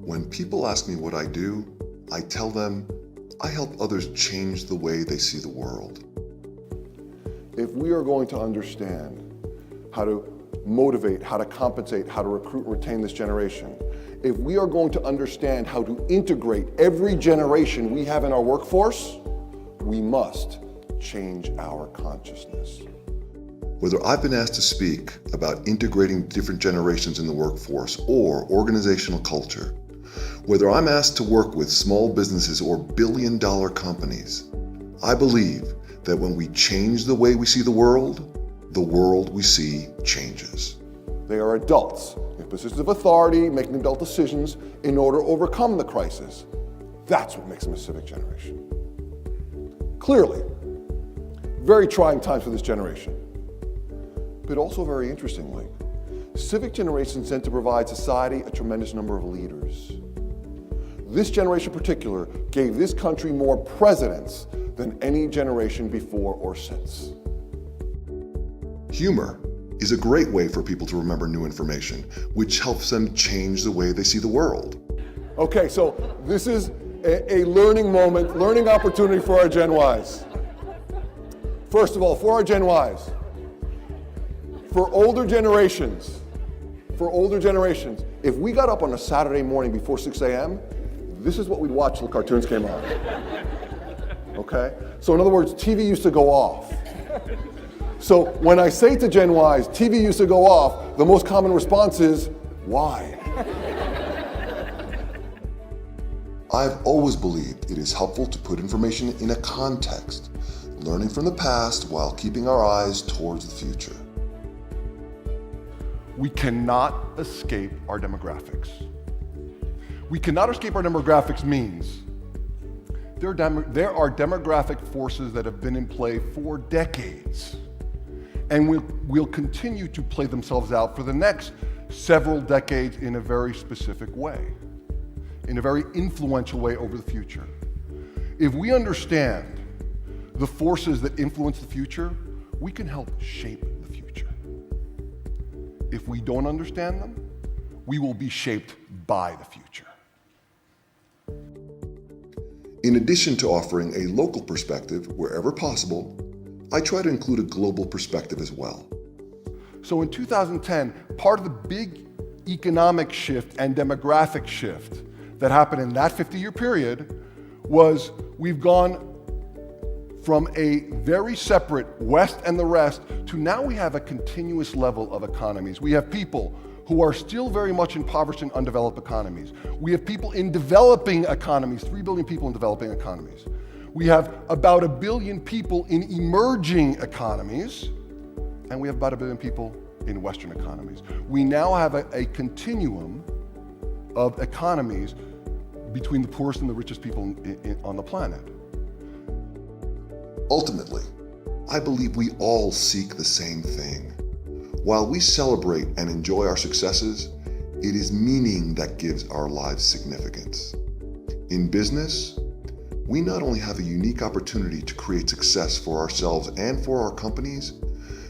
When people ask me what I do, I tell them I help others change the way they see the world. If we are going to understand how to motivate, how to compensate, how to recruit and retain this generation, if we are going to understand how to integrate every generation we have in our workforce, we must change our consciousness. Whether I've been asked to speak about integrating different generations in the workforce or organizational culture, whether I'm asked to work with small businesses or billion-dollar companies, I believe that when we change the way we see the world we see changes. They are adults in positions of authority, making adult decisions in order to overcome the crisis. That's what makes them a civic generation. Clearly, very trying times for this generation. But also very interestingly, civic generations tend to provide society a tremendous number of leaders. This generation in particular gave this country more presidents than any generation before or since. Humor is a great way for people to remember new information, which helps them change the way they see the world. Okay, so this is a learning moment, learning opportunity for our Gen Ys. First of all, for our Gen Ys, for older generations, if we got up on a Saturday morning before 6 a.m., this is what we'd watch till the cartoons came on. Okay? So in other words, TV used to go off. So when I say to Gen Ys, TV used to go off, the most common response is, why? I've always believed it is helpful to put information in a context, learning from the past while keeping our eyes towards the future. We cannot escape our demographics. We cannot escape our demographics means there are demographic forces that have been in play for decades and will continue to play themselves out for the next several decades in a very specific way, in a very influential way over the future. If we understand the forces that influence the future, we can help shape the future. If we don't understand them, we will be shaped by the future. In addition to offering a local perspective wherever possible, I try to include a global perspective as well. So in 2010, part of the big economic shift and demographic shift that happened in that 50-year period was we've gone from a very separate West and the rest to now we have a continuous level of economies. We have people who are still very much impoverished in undeveloped economies. We have people in developing economies, 3 billion people in developing economies. We have about 1 billion people in emerging economies, and we have about 1 billion people in Western economies. We now have a continuum of economies between the poorest and the richest people on the planet. Ultimately, I believe we all seek the same thing. While we celebrate and enjoy our successes, it is meaning that gives our lives significance. In business, we not only have a unique opportunity to create success for ourselves and for our companies,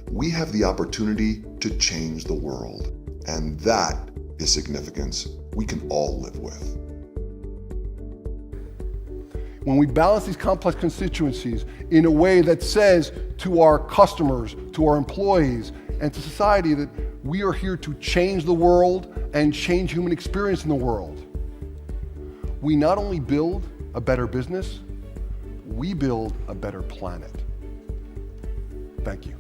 we have the opportunity to change the world. And that is significance we can all live with. When we balance these complex constituencies in a way that says to our customers, to our employees, and to society that we are here to change the world and change human experience in the world, we not only build a better business, we build a better planet. Thank you.